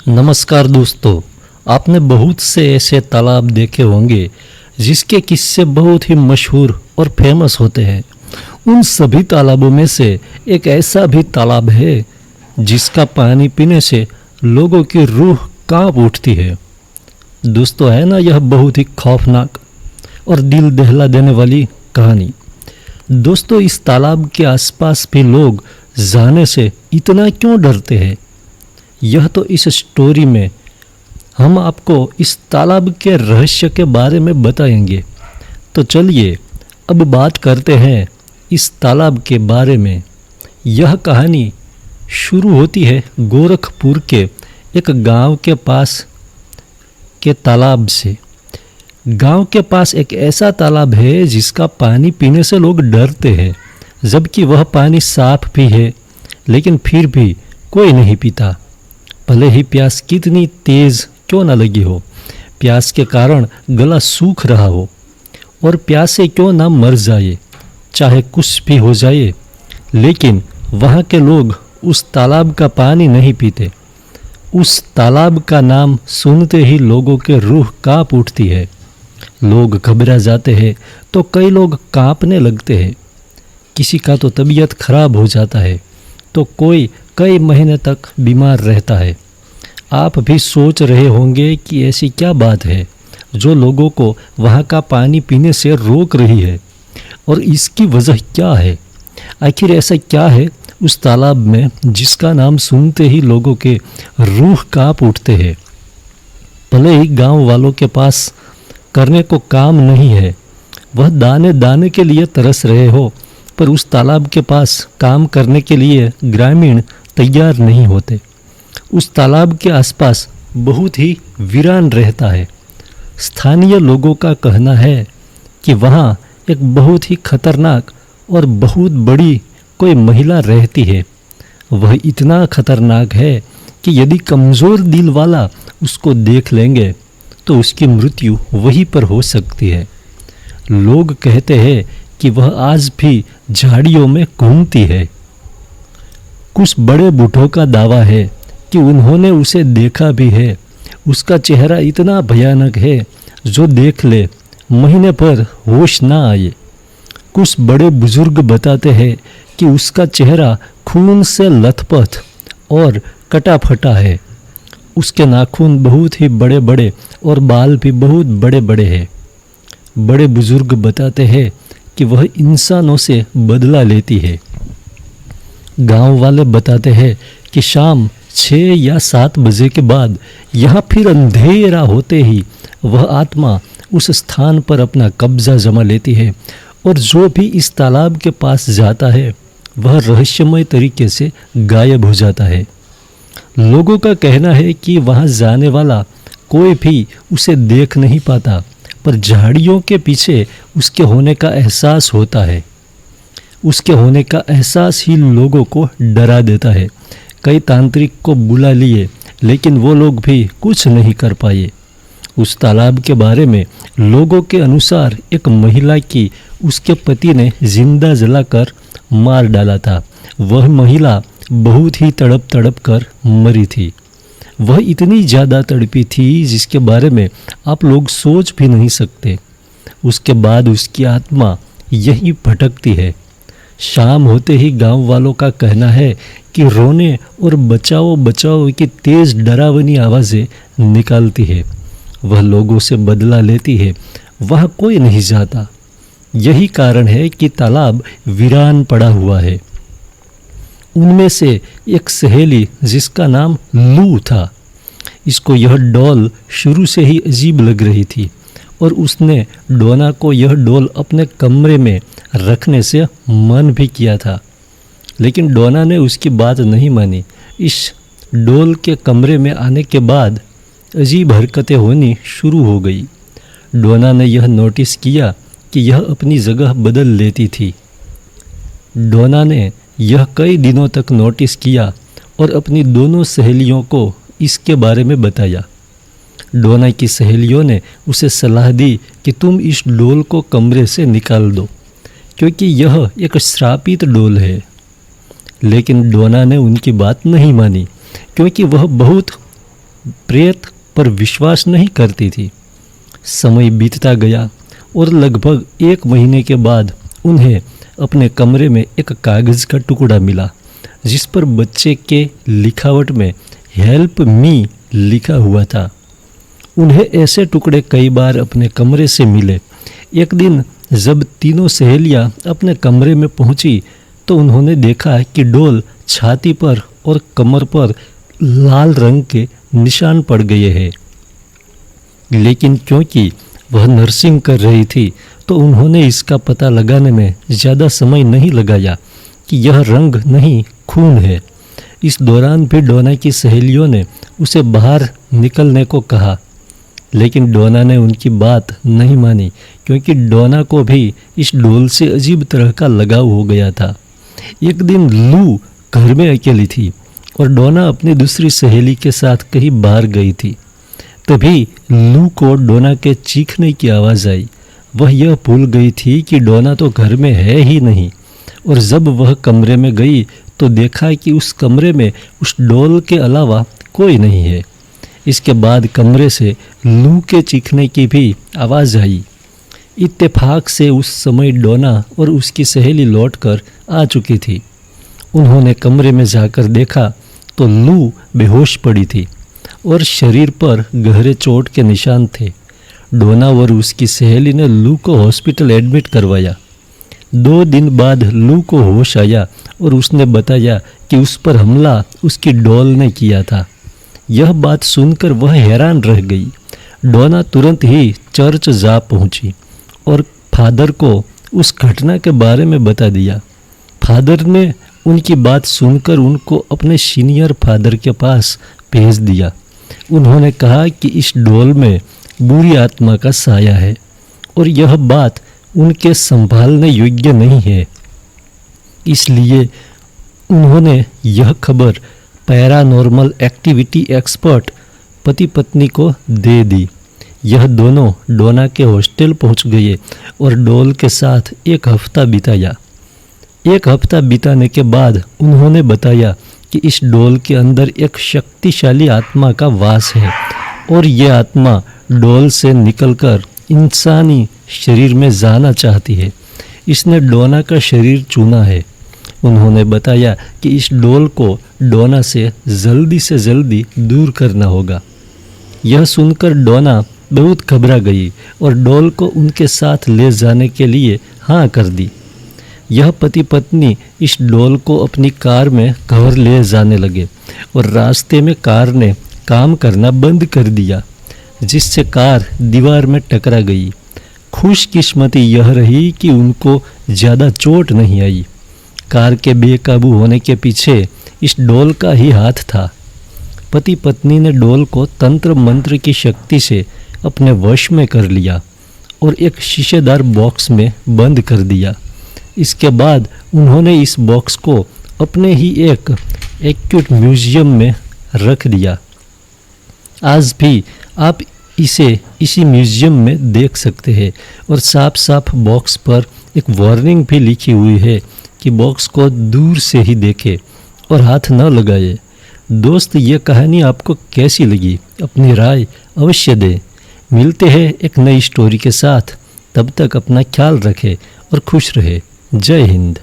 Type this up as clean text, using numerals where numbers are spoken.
नमस्कार दोस्तों। आपने बहुत से ऐसे तालाब देखे होंगे जिसके किस्से बहुत ही मशहूर और फेमस होते हैं। उन सभी तालाबों में से एक ऐसा भी तालाब है जिसका पानी पीने से लोगों की रूह कांप उठती है। दोस्तों, है ना यह बहुत ही खौफनाक और दिल दहला देने वाली कहानी। दोस्तों, इस तालाब के आसपास भी लोग जाने से इतना क्यों डरते हैं, यह तो इस स्टोरी में हम आपको इस तालाब के रहस्य के बारे में बताएंगे। तो चलिए अब बात करते हैं इस तालाब के बारे में। यह कहानी शुरू होती है गोरखपुर के एक गांव के पास के तालाब से। गांव के पास एक ऐसा तालाब है जिसका पानी पीने से लोग डरते हैं, जबकि वह पानी साफ भी है, लेकिन फिर भी कोई नहीं पीता। भले ही प्यास कितनी तेज क्यों न लगी हो, प्यास के कारण गला सूख रहा हो और प्यास से क्यों ना मर जाए, चाहे कुछ भी हो जाए, लेकिन वहाँ के लोग उस तालाब का पानी नहीं पीते। उस तालाब का नाम सुनते ही लोगों के रूह कांप उठती है। लोग घबरा जाते हैं तो कई लोग कांपने लगते हैं। किसी का तो तबीयत खराब हो जाता है तो कोई कई महीने तक बीमार रहता है। आप भी सोच रहे होंगे कि ऐसी क्या बात है जो लोगों को वहाँ का पानी पीने से रोक रही है और इसकी वजह क्या है। आखिर ऐसा क्या है उस तालाब में जिसका नाम सुनते ही लोगों के रूह कांप उठते हैं। भले ही गांव वालों के पास करने को काम नहीं है, वह दाने दाने के लिए तरस रहे हो, पर उस तालाब के पास काम करने के लिए ग्रामीण तैयार नहीं होते। उस तालाब के आसपास बहुत ही वीरान रहता है। स्थानीय लोगों का कहना है कि वहाँ एक बहुत ही खतरनाक और बहुत बड़ी कोई महिला रहती है। वह इतना खतरनाक है कि यदि कमज़ोर दिल वाला उसको देख लेंगे तो उसकी मृत्यु वहीं पर हो सकती है। लोग कहते हैं कि वह आज भी झाड़ियों में घूमती है। कुछ बड़े बूढ़ों का दावा है कि उन्होंने उसे देखा भी है। उसका चेहरा इतना भयानक है जो देख ले महीने पर होश ना आए। कुछ बड़े बुजुर्ग बताते हैं कि उसका चेहरा खून से लथपथ और कटा फटा है। उसके नाखून बहुत ही बड़े बड़े और बाल भी बहुत बड़े बड़े हैं। बड़े बुजुर्ग बताते हैं कि वह इंसानों से बदला लेती है। गांव वाले बताते हैं कि शाम 6 या 7 बजे के बाद यहाँ फिर अंधेरा होते ही वह आत्मा उस स्थान पर अपना कब्जा जमा लेती है और जो भी इस तालाब के पास जाता है वह रहस्यमय तरीके से गायब हो जाता है। लोगों का कहना है कि वहाँ जाने वाला कोई भी उसे देख नहीं पाता, पर झाड़ियों के पीछे उसके होने का एहसास होता है। उसके होने का एहसास ही लोगों को डरा देता है। कई तांत्रिक को बुला लिए, लेकिन वो लोग भी कुछ नहीं कर पाए। उस तालाब के बारे में लोगों के अनुसार एक महिला की उसके पति ने जिंदा जलाकर मार डाला था। वह महिला बहुत ही तड़प तड़प कर मरी थी। वह इतनी ज़्यादा तड़पी थी जिसके बारे में आप लोग सोच भी नहीं सकते। उसके बाद उसकी आत्मा यहीं भटकती है। शाम होते ही गांव वालों का कहना है कि रोने और बचाओ बचाओ की तेज़ डरावनी आवाज़ें निकालती है। वह लोगों से बदला लेती है। वहाँ कोई नहीं जाता। यही कारण है कि तालाब वीरान पड़ा हुआ है। उनमें से एक सहेली जिसका नाम लू था, इसको यह डॉल शुरू से ही अजीब लग रही थी और उसने डोना को यह डॉल अपने कमरे में रखने से मन भी किया था, लेकिन डोना ने उसकी बात नहीं मानी। इस डॉल के कमरे में आने के बाद अजीब हरकतें होनी शुरू हो गई। डोना ने यह नोटिस किया कि यह अपनी जगह बदल लेती थी। डोना ने यह कई दिनों तक नोटिस किया और अपनी दोनों सहेलियों को इसके बारे में बताया। डोना की सहेलियों ने उसे सलाह दी कि तुम इस डोल को कमरे से निकाल दो, क्योंकि यह एक श्रापित डोल है। लेकिन डोना ने उनकी बात नहीं मानी, क्योंकि वह बहुत प्रेत पर विश्वास नहीं करती थी। समय बीतता गया और लगभग 1 महीने के बाद उन्हें अपने कमरे में एक कागज़ का टुकड़ा मिला जिस पर बच्चे के लिखावट में हेल्प मी लिखा हुआ था। उन्हें ऐसे टुकड़े कई बार अपने कमरे से मिले। एक दिन जब तीनों सहेलियां अपने कमरे में पहुंची तो उन्होंने देखा कि डॉल छाती पर और कमर पर लाल रंग के निशान पड़ गए हैं। लेकिन क्योंकि वह नर्सिंग कर रही थी तो उन्होंने इसका पता लगाने में ज़्यादा समय नहीं लगाया कि यह रंग नहीं खून है। इस दौरान भी डोना की सहेलियों ने उसे बाहर निकलने को कहा, लेकिन डोना ने उनकी बात नहीं मानी क्योंकि डोना को भी इस डॉल से अजीब तरह का लगाव हो गया था। एक दिन लू घर में अकेली थी और डोना अपनी दूसरी सहेली के साथ कहीं बाहर गई थी। तभी लू को डोना के चीखने की आवाज़ आई। वह यह भूल गई थी कि डोना तो घर में है ही नहीं, और जब वह कमरे में गई तो देखा कि उस कमरे में उस डॉल के अलावा कोई नहीं है। इसके बाद कमरे से लू के चीखने की भी आवाज़ आई। इत्तेफाक से उस समय डोना और उसकी सहेली लौटकर आ चुकी थी। उन्होंने कमरे में जाकर देखा तो लू बेहोश पड़ी थी और शरीर पर गहरे चोट के निशान थे। डोना और उसकी सहेली ने लू को हॉस्पिटल एडमिट करवाया। 2 दिन बाद लू को होश आया और उसने बताया कि उस पर हमला उसकी डॉल ने किया था। यह बात सुनकर वह हैरान रह गई। डोना तुरंत ही चर्च जा पहुंची और फादर को उस घटना के बारे में बता दिया। फादर ने उनकी बात सुनकर उनको अपने सीनियर फादर के पास भेज दिया। उन्होंने कहा कि इस डॉल में बुरी आत्मा का साया है और यह बात उनके संभालने योग्य नहीं है। इसलिए उन्होंने यह खबर पैरानॉर्मल एक्टिविटी एक्सपर्ट पति पत्नी को दे दी। यह दोनों डोना के हॉस्टल पहुंच गए और डॉल के साथ 1 हफ्ता बिताया। 1 हफ्ता बिताने के बाद उन्होंने बताया कि इस डॉल के अंदर एक शक्तिशाली आत्मा का वास है और ये आत्मा डॉल से निकलकर इंसानी शरीर में जाना चाहती है। इसने डोना का शरीर चुना है। उन्होंने बताया कि इस डॉल को डोना से जल्दी दूर करना होगा। यह सुनकर डोना बहुत घबरा गई और डॉल को उनके साथ ले जाने के लिए हाँ कर दी। यह पति पत्नी इस डॉल को अपनी कार में घर ले जाने लगे और रास्ते में कार ने काम करना बंद कर दिया, जिससे कार दीवार में टकरा गई। खुशकिस्मती यह रही कि उनको ज़्यादा चोट नहीं आई। कार के बेकाबू होने के पीछे इस डॉल का ही हाथ था। पति पत्नी ने डॉल को तंत्र मंत्र की शक्ति से अपने वश में कर लिया और एक शीशेदार बॉक्स में बंद कर दिया। इसके बाद उन्होंने इस बॉक्स को अपने ही एक एक्यूट म्यूजियम में रख दिया। आज भी आप इसे इसी म्यूजियम में देख सकते हैं और साफ साफ बॉक्स पर एक वार्निंग भी लिखी हुई है कि बॉक्स को दूर से ही देखें और हाथ न लगाए। दोस्त, ये कहानी आपको कैसी लगी? अपनी राय अवश्य दें। मिलते हैं एक नई स्टोरी के साथ। तब तक अपना ख्याल रखें और खुश रहे। जय हिंद।